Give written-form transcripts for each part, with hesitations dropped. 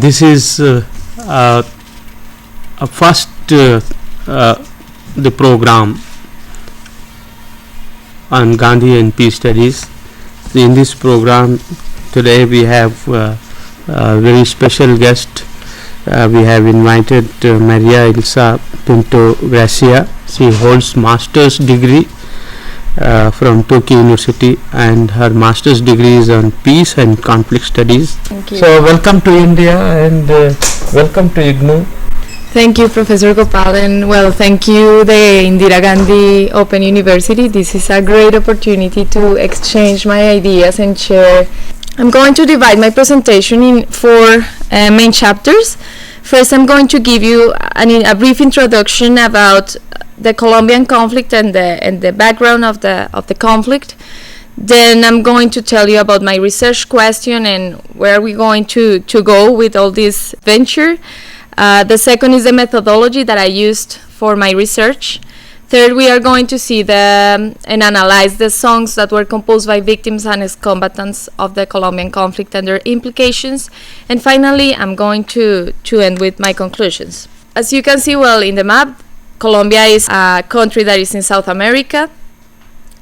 This is first the program on Gandhi and peace studies. In this program today we have a very special guest. We have invited Maria Elsa Pinto Gracia. She holds master's degree from Tokyo University, and her master's degree is on peace and conflict studies. Thank you. So welcome to India, and welcome to IGNOU. Thank you, Professor Gopal, and thank you, the Indira Gandhi Open University. This is a great opportunity to exchange my ideas and share. I'm going to divide my presentation in four main chapters. First, I'm going to give you a brief introduction about the Colombian conflict and the background of the conflict. Then I'm going to tell you about my research question and where we're going to go with all this venture. The second is the methodology that I used for my research. Third, we are going to see and analyze the songs that were composed by victims and ex-combatants of the Colombian conflict and their implications. And finally, I'm going to end with my conclusions. As you can see in the map, Colombia is a country that is in South America.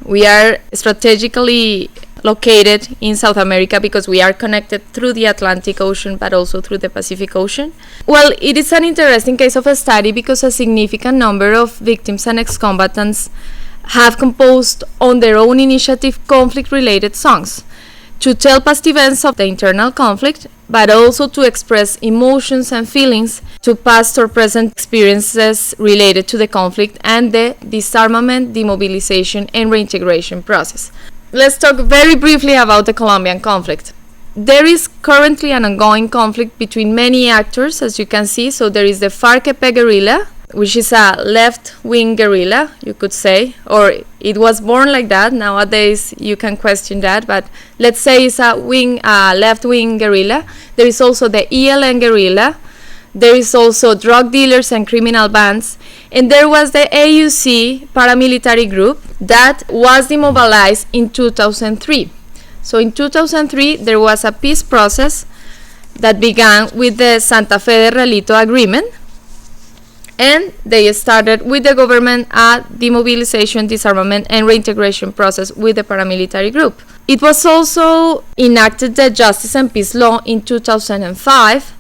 We are strategically located in South America because we are connected through the Atlantic Ocean but also through the Pacific Ocean. It is an interesting case of a study because a significant number of victims and ex-combatants have composed on their own initiative conflict-related songs to tell past events of the internal conflict, but also to express emotions and feelings to past or present experiences related to the conflict and the disarmament, demobilization, and reintegration process. Let's talk very briefly about the Colombian conflict. There is currently an ongoing conflict between many actors, as you can see. So there is the FARC-EP guerrilla, which is a left-wing guerrilla, you could say, or it was born like that. Nowadays you can question that, but let's say it's a left-wing guerrilla. There is also the ELN guerrilla. There is also drug dealers and criminal bands. And there was the AUC paramilitary group that was demobilized in 2003. So in 2003, there was a peace process that began with the Santa Fe de Realito agreement. And they started with the government a demobilization, disarmament, and reintegration process with the paramilitary group. It was also enacted the Justice and Peace Law in 2005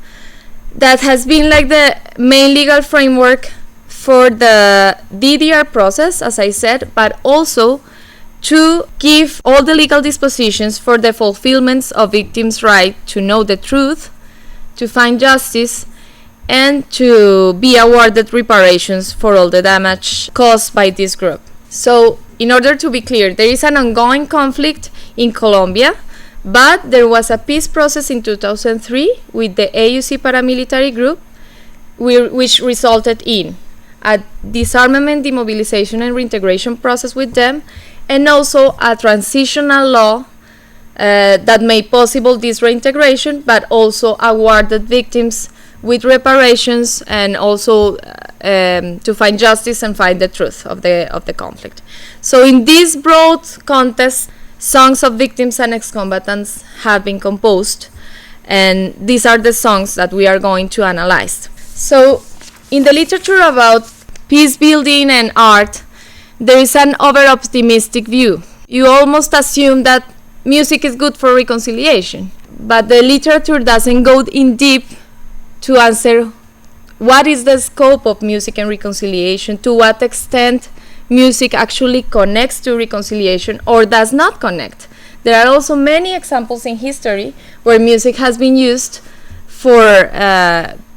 that has been like the main legal framework for the DDR process, as I said, but also to give all the legal dispositions for the fulfillment of victims' right to know the truth, to find justice, and to be awarded reparations for all the damage caused by this group. So, in order to be clear, there is an ongoing conflict in Colombia, but there was a peace process in 2003 with the AUC paramilitary group, which resulted in a disarmament, demobilization, and reintegration process with them, and also a transitional law that made possible this reintegration, but also awarded victims with reparations and also to find justice and find the truth of the conflict. So in this broad context, songs of victims and ex-combatants have been composed, and these are the songs that we are going to analyze. So in the literature about peace building and art, there is an over-optimistic view. You almost assume that music is good for reconciliation, but the literature doesn't go in deep to answer what is the scope of music and reconciliation, to what extent music actually connects to reconciliation or does not connect. There are also many examples in history where music has been used for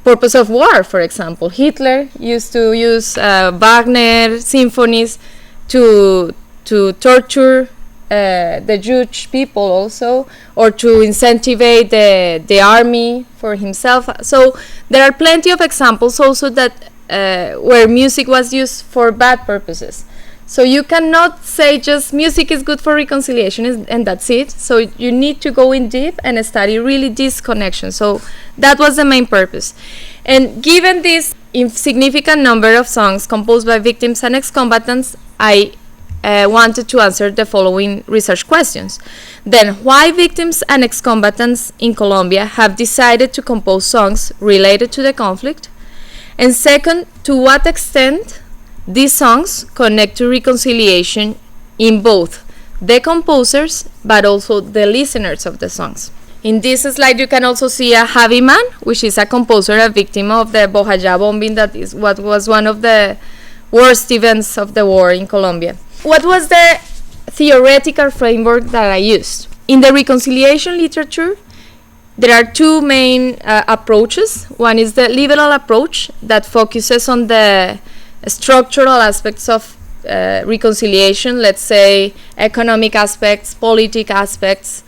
purpose of war. For example, Hitler used to use Wagner symphonies to torture the Jewish people also, or to incentivize the army for himself. So there are plenty of examples also that where music was used for bad purposes. So you cannot say just music is good for reconciliation and that's it. So you need to go in deep and study really this connection. So that was the main purpose. And given this significant number of songs composed by victims and ex-combatants, I wanted to answer the following research questions. Then, why victims and ex-combatants in Colombia have decided to compose songs related to the conflict? And second, to what extent these songs connect to reconciliation in both the composers but also the listeners of the songs. In this slide you can also see a Javi Man, which is a composer, a victim of the Bojayá bombing, that is what was one of the worst events of the war in Colombia. What was the theoretical framework that I used? In the reconciliation literature, there are two main approaches. One is the liberal approach that focuses on the structural aspects of reconciliation, let's say economic aspects, political aspects,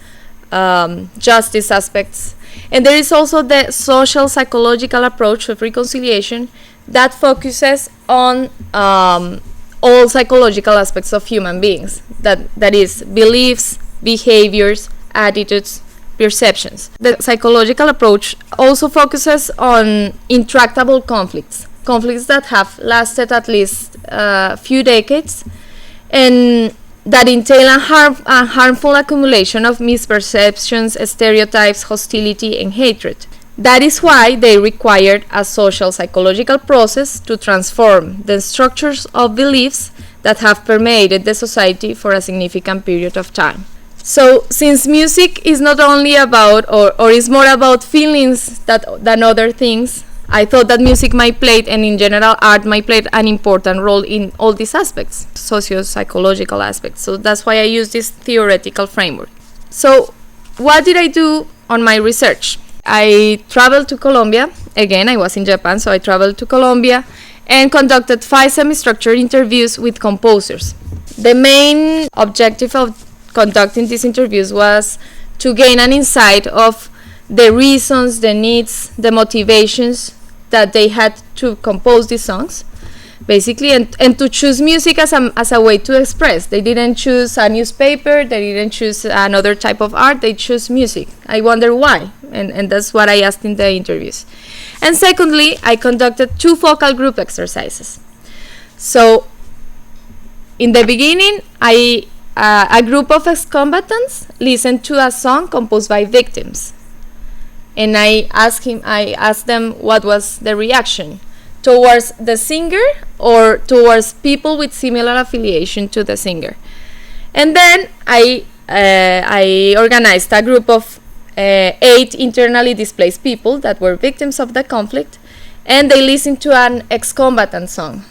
justice aspects. And there is also the social psychological approach of reconciliation that focuses on all psychological aspects of human beings, that is beliefs, behaviors, attitudes, perceptions. The psychological approach also focuses on intractable conflicts that have lasted at least a few decades and that entail a harmful accumulation of misperceptions, stereotypes, hostility, and hatred. That is why they required a social psychological process to transform the structures of beliefs that have permeated the society for a significant period of time. So, since music is not only about, or is more about feelings than other things, I thought that music might play, and in general art might play an important role in all these aspects, socio-psychological aspects. So that's why I use this theoretical framework. So what did I do on my research? I traveled to Colombia. Again, I was in Japan, so I traveled to Colombia and conducted 5 semi-structured interviews with composers. The main objective of conducting these interviews was to gain an insight of the reasons, the needs, the motivations that they had to compose these songs, basically, and to choose music as a way to express. They didn't choose a newspaper, they didn't choose another type of art, they chose music. I wonder why, and that's what I asked in the interviews. And secondly, I conducted 2 focal group exercises. So, in the beginning, a group of ex-combatants listened to a song composed by victims. And I asked them what was the reaction towards the singer or towards people with similar affiliation to the singer. And then I organized a group of 8 internally displaced people that were victims of the conflict, and they listened to an ex-combatant song.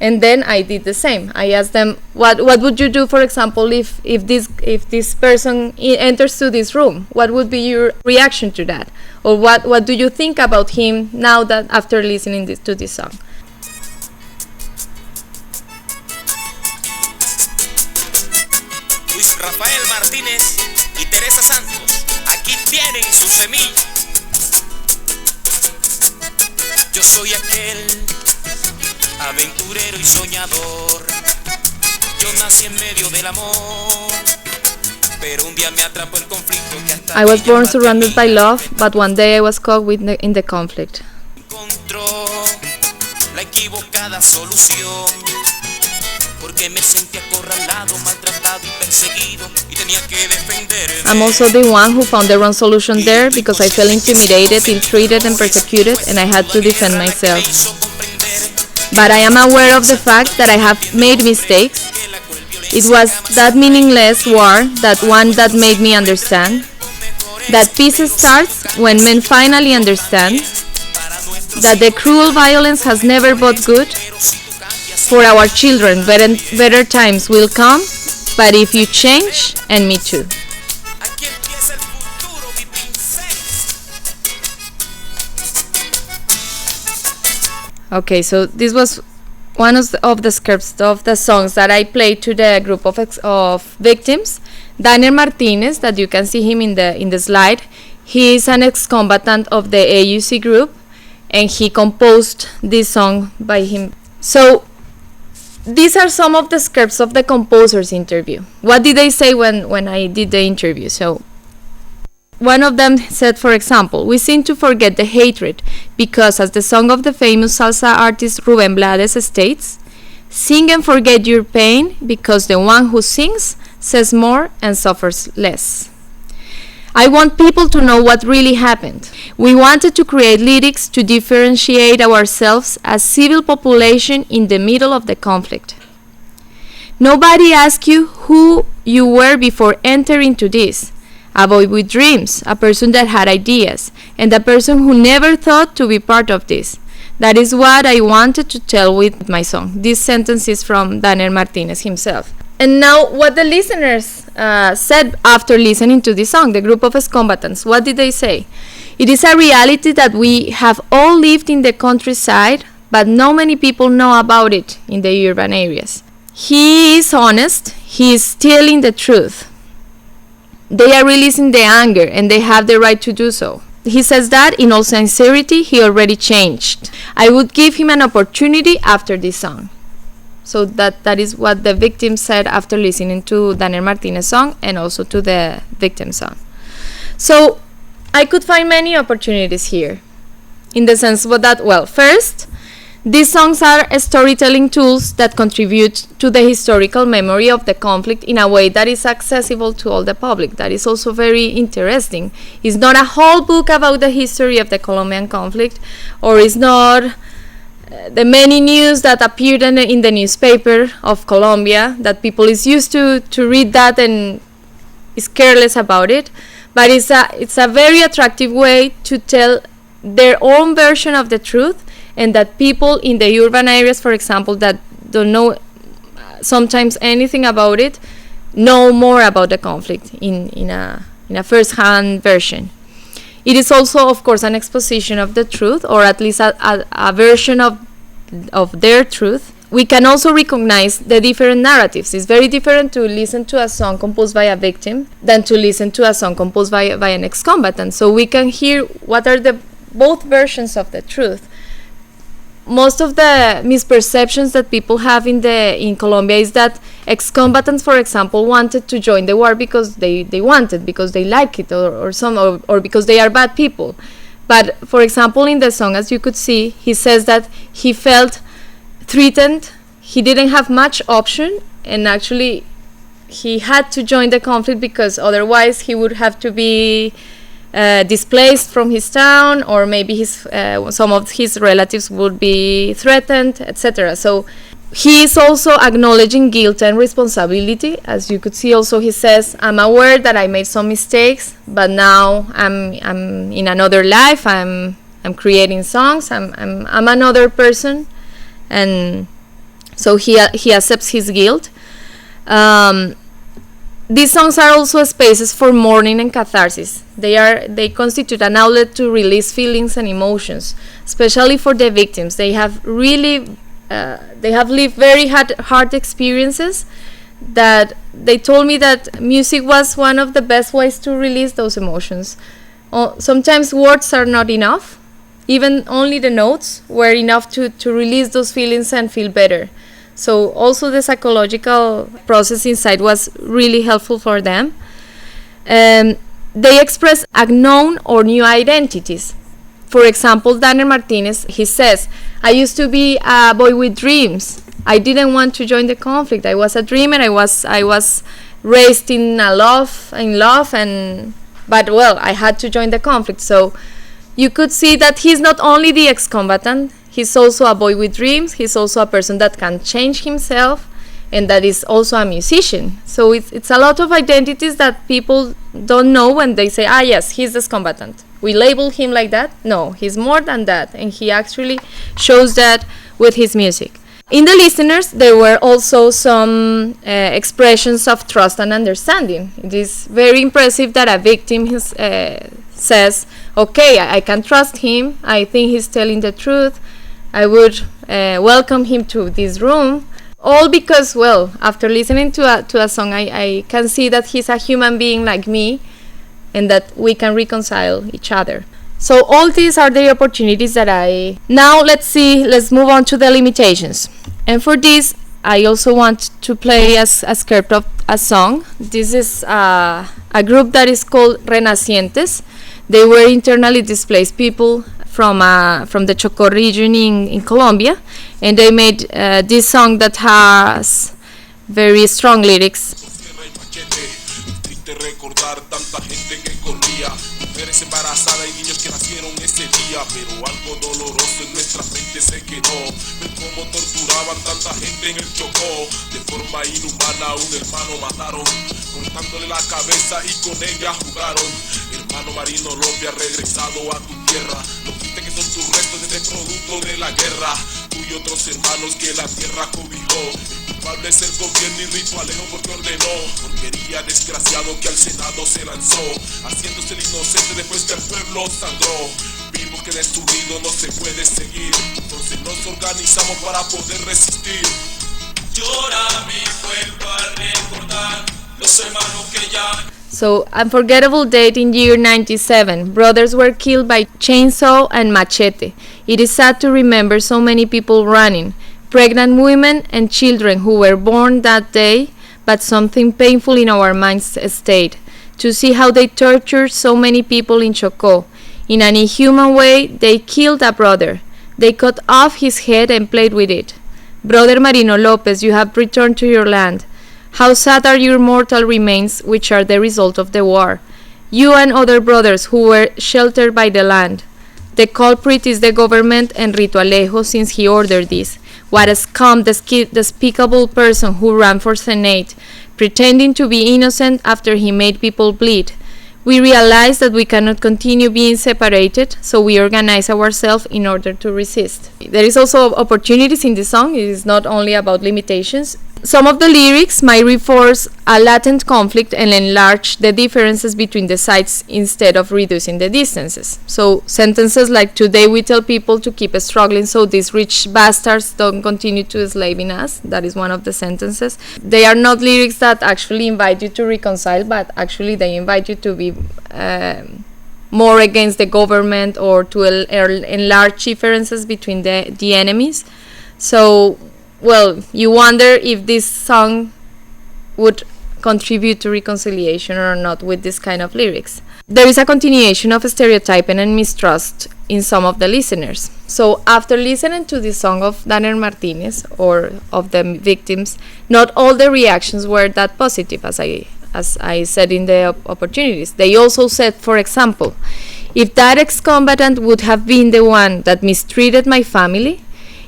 And then I did the same. I asked them, what would you do, for example, if this person enters to this room? What would be your reaction to that? Or what do you think about him now that after listening to this song? Luis Rafael Martínez y Teresa Santos, aquí tienen su semilla. Yo soy aquel aventurero y soñador. Yo nací en medio del amor, pero un día me atrapó el conflicto que hasta I was born surrounded by love, but one day I was caught in the conflict. encontró la equivocada solución, porque me sentí acorralado, maltratado y perseguido y tenía que defenderme. I'm also the one who found the wrong solution there because I felt intimidated, ill-treated, and persecuted, and I had to defend myself. But I am aware of the fact that I have made mistakes. It was that meaningless war that made me understand that peace starts when men finally understand that the cruel violence has never brought good. For our children, better times will come, but if you change, and me too. Okay, so this was one of the scripts of the songs that I played to the group of victims. Daniel Martinez, that you can see him in the slide, he is an ex-combatant of the AUC group, and he composed this song by him. So these are some of the scripts of the composer's interview. What did they say when I did the interview? So one of them said, for example, we seem to forget the hatred because, as the song of the famous salsa artist Rubén Blades states, Sing and forget your pain, because the one who sings says more and suffers less. I want people to know what really happened. We wanted to create lyrics to differentiate ourselves as civil population in the middle of the conflict. Nobody asked you who you were before entering into this. A boy with dreams, a person that had ideas, and a person who never thought to be part of this. That is what I wanted to tell with my song. This sentence is from Daniel Martinez himself. And now what the listeners said after listening to this song, the group of ex-combatants, what did they say? It is a reality that we have all lived in the countryside, but not many people know about it in the urban areas. He is honest, he is telling the truth. They are releasing the anger and they have the right to do so. He says that in all sincerity he already changed. I would give him an opportunity after this song. So that is what the victim said after listening to Daniel Martinez's song and also to the victim song. So I could find many opportunities here, in the sense that, well, first, these songs are storytelling tools that contribute to the historical memory of the conflict in a way that is accessible to all the public. That is also very interesting. It's not a whole book about the history of the Colombian conflict, or it's not the many news that appeared in the newspaper of Colombia, that people is used to read that and is careless about it. But it's a very attractive way to tell their own version of the truth, and that people in the urban areas, for example, that don't know sometimes anything about it, know more about the conflict in a first-hand version. It is also, of course, an exposition of the truth, or at least a version of their truth. We can also recognize the different narratives. It's very different to listen to a song composed by a victim than to listen to a song composed by an ex-combatant. So we can hear what are the both versions of the truth. Most of the misperceptions that people have in Colombia is that ex-combatants, for example, wanted to join the war because they wanted, because they like it, or because they are bad people. But for example, in the song, as you could see, he says that he felt threatened, he didn't have much option, and actually he had to join the conflict because otherwise he would have to be displaced from his town, or maybe some of his relatives would be threatened, etc. So he is also acknowledging guilt and responsibility. As you could see, also he says, I'm aware that I made some mistakes, but now I'm in another life. I'm creating songs. I'm another person, and so he accepts his guilt. These songs are also spaces for mourning and catharsis. They constitute an outlet to release feelings and emotions, especially for the victims. They have lived very hard experiences that they told me that music was one of the best ways to release those emotions. Sometimes words are not enough. Even only the notes were enough to release those feelings and feel better. So also the psychological process inside was really helpful for them. They express unknown or new identities. For example, Daniel Martinez, he says, I used to be a boy with dreams. I didn't want to join the conflict. I was a dreamer. I was raised in love, but well, I had to join the conflict. So you could see that he's not only the ex-combatant, he's also a boy with dreams. He's also a person that can change himself, and that is also a musician. So it's a lot of identities that people don't know when they say, yes, he's this combatant. We label him like that. No, he's more than that, and he actually shows that with his music. In the listeners, there were also some expressions of trust and understanding. It is very impressive that a victim says, okay, I can trust him. I think he's telling the truth. I would welcome him to this room. All because, well, after listening to a song, I can see that he's a human being like me, and that we can reconcile each other. So all these are the opportunities that now let's move on to the limitations. And for this, I also want to play as a script of a song. This is a group that is called Renacientes. They were internally displaced people from the Chocó region in Colombia, and they made this song that has very strong lyrics. Recordar tanta gente que corría, mujeres embarazadas y niños que nacieron ese día, pero algo doloroso en nuestra mente se quedó, ver cómo torturaban tanta gente en el Chocó, de forma inhumana a un hermano mataron, cortándole la cabeza y con ella jugaron. Hermano Marino López ha regresado a tu tierra, no quite que son tus restos desde producto de la guerra, tú y otros hermanos que la tierra cobijó. Culpable es el gobierno y Rito Alejo porque ordenó, porquería desgraciado que al Senado se lanzó, haciéndose el inocente después que el pueblo sangró. Vimos que destruido no se puede seguir, entonces nos organizamos para poder resistir. Llora mi pueblo al recordar los hermanos que ya. So, unforgettable date in year 97. Brothers were killed by chainsaw and machete. It is sad to remember so many people running. Pregnant women and children who were born that day, but something painful in our minds stayed. To see how they tortured so many people in Chocó. In an inhuman way, they killed a brother. They cut off his head and played with it. Brother Marino Lopez, you have returned to your land. How sad are your mortal remains, which are the result of the war. You and other brothers who were sheltered by the land. The culprit is the government and Rito Alejo, since he ordered this. What a scum, despicable person who ran for Senate, pretending to be innocent after he made people bleed. We realize that we cannot continue being separated, so we organize ourselves in order to resist. There is also opportunities in the song. It is not only about limitations. Some of the lyrics might reinforce a latent conflict and enlarge the differences between the sides instead of reducing the distances. So sentences like, today we tell people to keep struggling so these rich bastards don't continue to enslaving us. That is one of the sentences. They are not lyrics that actually invite you to reconcile, but actually they invite you to be more against the government or to enlarge differences between the enemies. So, well, you wonder if this song would contribute to reconciliation or not with this kind of lyrics. There is a continuation of stereotyping and mistrust in some of the listeners. So after listening to the song of Daniel Martinez or of the victims, not all the reactions were that positive, as I said in the opportunities. They also said, for example, if that ex-combatant would have been the one that mistreated my family,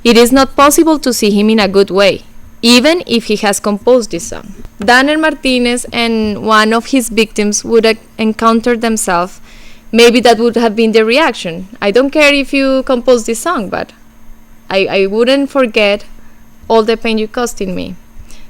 it is not possible to see him in a good way, even if he has composed this song. Daniel Martinez and one of his victims would encounter themselves. Maybe that would have been the reaction. I don't care if you compose this song, but I wouldn't forget all the pain you caused in me.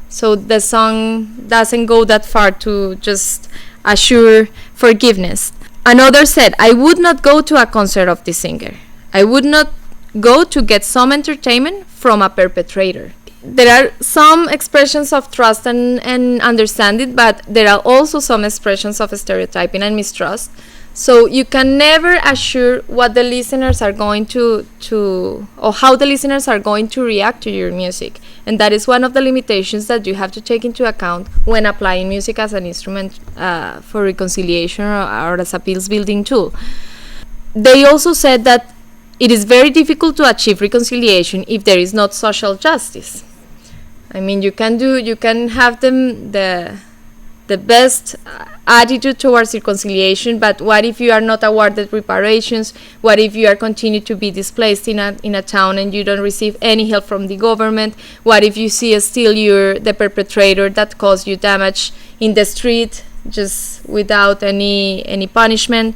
So the song doesn't go that far to just assure forgiveness. Another said, I would not go to a concert of this singer. I would not go to get some entertainment from a perpetrator. There are some expressions of trust and understanding, but there are also some expressions of stereotyping and mistrust. So you can never assure what the listeners are going to or how the listeners are going to react to your music. And that is one of the limitations that you have to take into account when applying music as an instrument for reconciliation or as a peace-building tool. They also said that it is very difficult to achieve reconciliation if there is not social justice. I mean, you can have the best attitude towards reconciliation, but what if you are not awarded reparations? What if you are continued to be displaced in a town and you don't receive any help from the government? What if you see still you're the perpetrator that caused you damage in the street just without any punishment?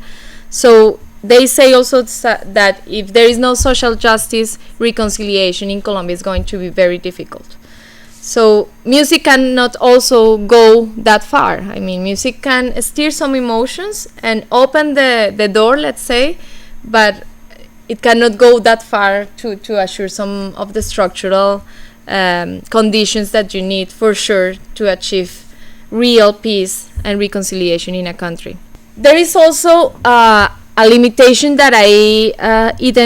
So they say also that if there is no social justice, reconciliation in Colombia is going to be very difficult. So music cannot also go that far. I mean, music can steer some emotions and open the door, let's say, but it cannot go that far to assure some of the structural conditions that you need for sure to achieve real peace and reconciliation in a country. There is also a limitation that I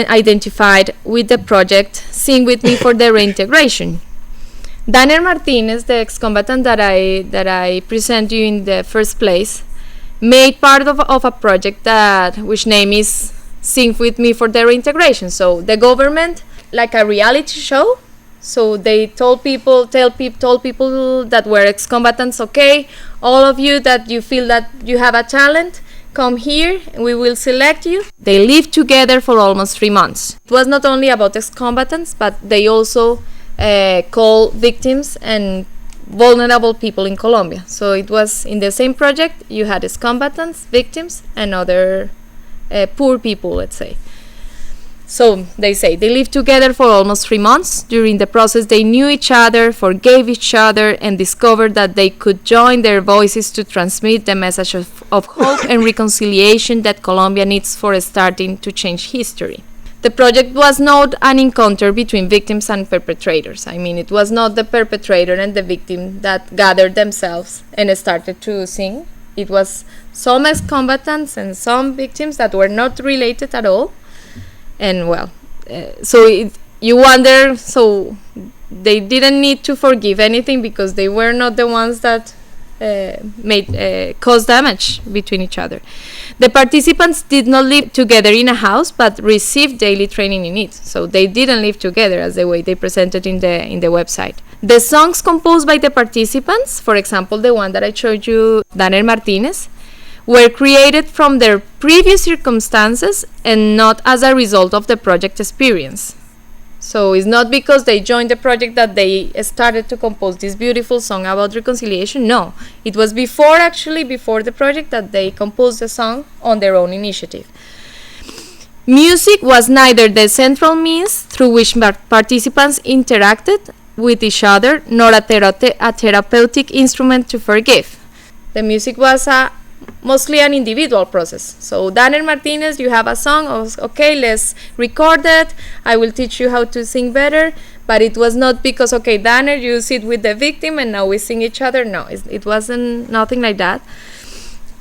identified with the project Sing With Me for the Reintegration. Daniel Martinez, the ex-combatant that I present you in the first place, made part of a project which name is Sing With Me for the Reintegration. So the government, like a reality show, so they told people that were ex-combatants, okay, all of you that you feel that you have a talent, come here and we will select you. They lived together for almost 3 months. It was not only about ex-combatants, but they also call victims and vulnerable people in Colombia. So it was in the same project, you had ex-combatants, victims, and other poor people, let's say. So they say they lived together for almost 3 months. During the process, they knew each other, forgave each other, and discovered that they could join their voices to transmit the message of hope and reconciliation that Colombia needs for starting to change history. The project was not an encounter between victims and perpetrators. I mean, it was not the perpetrator and the victim that gathered themselves and started to sing. It was some ex-combatants and some victims that were not related at all. And well, you wonder, so they didn't need to forgive anything because they were not the ones that caused damage between each other. The participants did not live together in a house, but received daily training in it. So they didn't live together as the way they presented in the website. The songs composed by the participants, for example, the one that I showed you, Danner Martinez, were created from their previous circumstances and not as a result of the project experience. So it's not because they joined the project that they started to compose this beautiful song about reconciliation. No, it was before the project that they composed the song on their own initiative. Music was neither the central means through which participants interacted with each other, nor a therapeutic instrument to forgive. The music was mostly an individual process. So Danner Martinez, you have a song, okay, let's record it, I will teach you how to sing better, but it was not because, okay, Danner, you sit with the victim and now we sing each other. No, it wasn't nothing like that.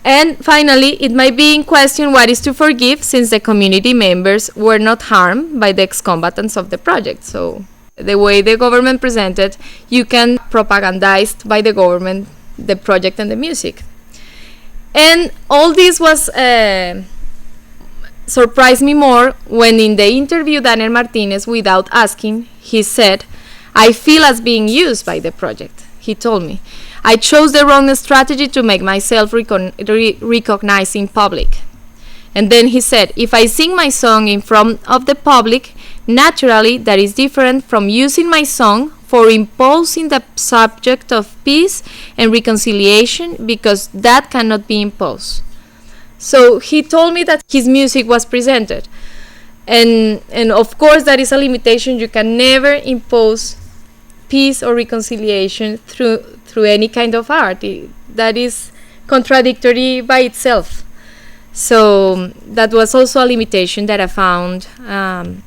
And finally, it might be in question what is to forgive, since the community members were not harmed by the ex-combatants of the project. So the way the government presented, you can propagandized by the government the project and the music. And all this was surprised me more when in the interview Danner Martinez, without asking, he said, I feel as being used by the project. He told me, I chose the wrong strategy to make myself recognized in public. And then he said, if I sing my song in front of the public, naturally that is different from using my song for imposing the subject of peace and reconciliation, because that cannot be imposed. So he told me that his music was presented. And of course that is a limitation. You can never impose peace or reconciliation through any kind of art. That is contradictory by itself. So that was also a limitation that I found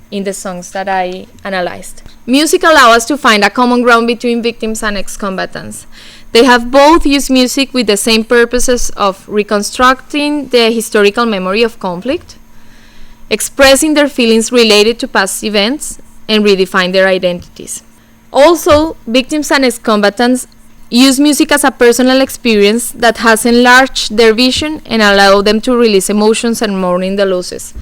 in the songs that I analyzed. Music allows us to find a common ground between victims and ex-combatants. They have both used music with the same purposes of reconstructing the historical memory of conflict, expressing their feelings related to past events, and redefine their identities. Also, victims and ex-combatants use music as a personal experience that has enlarged their vision and allowed them to release emotions and mourning the losses.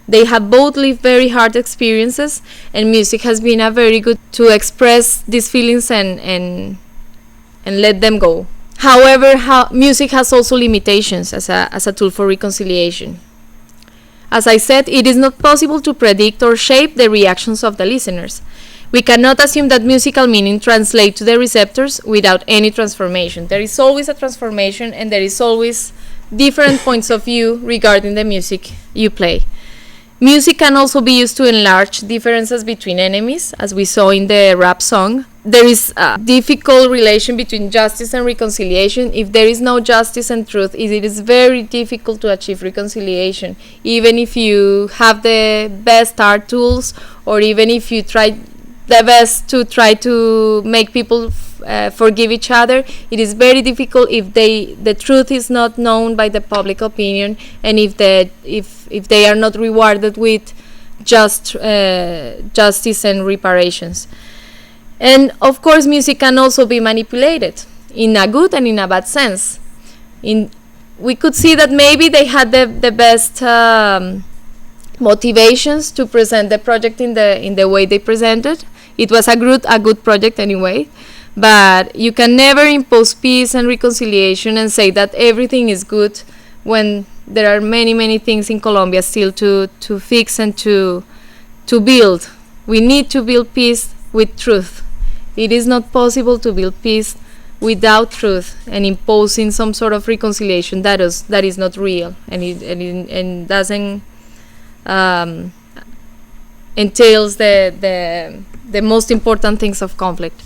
They have both lived very hard experiences, and music has been a very good to express these feelings and let them go. However, music has also limitations as a tool for reconciliation. As I said, it is not possible to predict or shape the reactions of the listeners. We cannot assume that musical meaning translates to the receptors without any transformation. There is always a transformation, and there is always different points of view regarding the music you play. Music can also be used to enlarge differences between enemies, as we saw in the rap song. There is a difficult relation between justice and reconciliation. If there is no justice and truth, it is very difficult to achieve reconciliation. Even if you have the best art tools, or even if you try the best to try to make people forgive each other, it is very difficult if the truth is not known by the public opinion, and if they are not rewarded with justice and reparations. And of course, music can also be manipulated in a good and in a bad sense. we could see that maybe they had the best motivations to present the project in the way they presented. It was a good project anyway, but you can never impose peace and reconciliation and say that everything is good when there are many things in Colombia still to fix and to build. We need to build peace with truth. It is not possible to build peace without truth and imposing some sort of reconciliation that is not real and doesn't entails the most important things of conflict.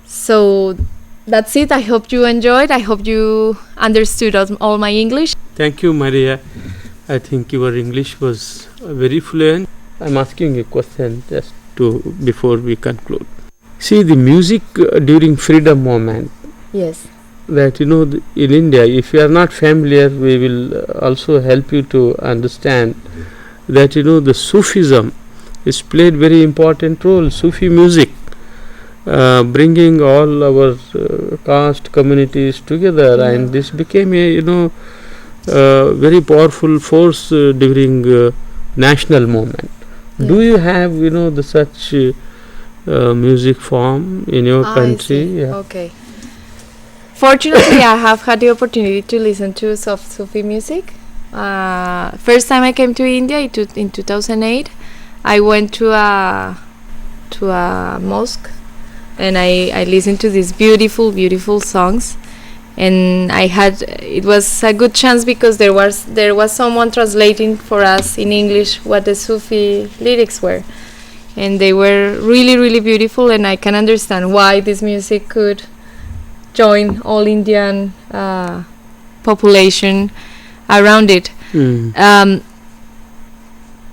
So that's it. I hope you enjoyed. I hope you understood all my English. Thank you, Maria. I think your English was very fluent. I'm asking a question just before we conclude. See, the music during freedom moment, Yes. that in India, if you are not familiar, we will also help you to understand that the Sufism is played very important role. Sufi music, bringing all our caste communities together, and this became a very powerful force during national movement. Do you have such music form in your country? I see. Okay. Fortunately, I have had the opportunity to listen to soft Sufi music. First time I came to India in 2008, I went to a mosque and I listened to these beautiful songs, and it was a good chance because there was someone translating for us in English what the Sufi lyrics were, and they were really beautiful, and I can understand why this music could join all Indian population around it.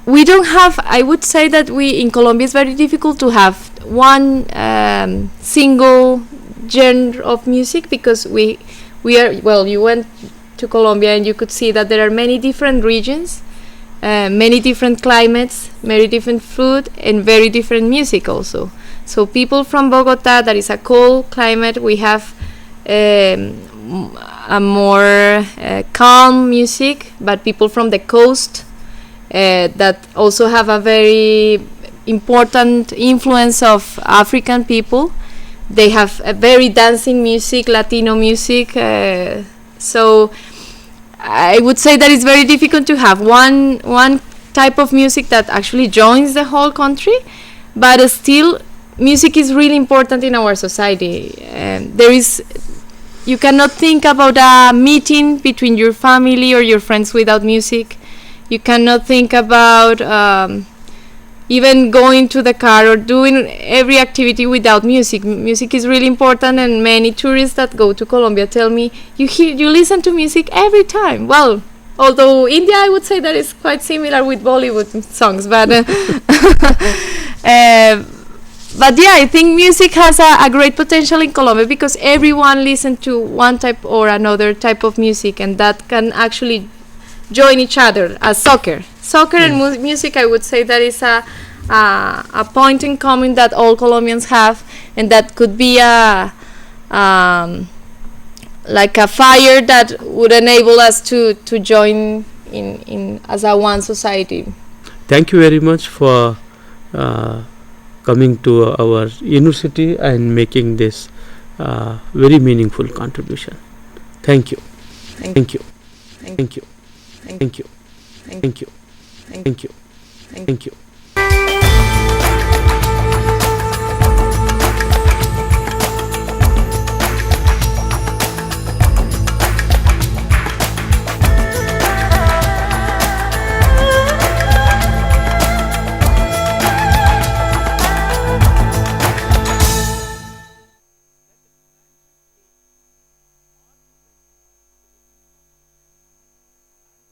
We don't have, I would say that in Colombia it's very difficult to have one single genre of music, because we are, well, you went to Colombia and you could see that there are many different regions, many different climates, very different food, and very different music also. So people from Bogota, that is a cold climate, we have a more calm music, but people from the coast that also have a very important influence of African people, they have a very dancing music, Latino music, so I would say that it's very difficult to have one type of music that actually joins the whole country, but still music is really important in our society. You cannot think about a meeting between your family or your friends without music. You cannot think about even going to the car or doing every activity without music. Music is really important, and many tourists that go to Colombia tell me, you listen to music every time. Well, although India, I would say that is quite similar with Bollywood songs, but but yeah, I think music has a great potential in Colombia because everyone listens to one type or another type of music, and that can actually join each other, as soccer and music. I would say that is a point in common that all Colombians have, and that could be like a fire that would enable us to join in as a one society. Thank you very much for coming to our university and making this very meaningful contribution. Thank you. Thank you. Thank you. Thank you. Thank you. Thank you. Thank you.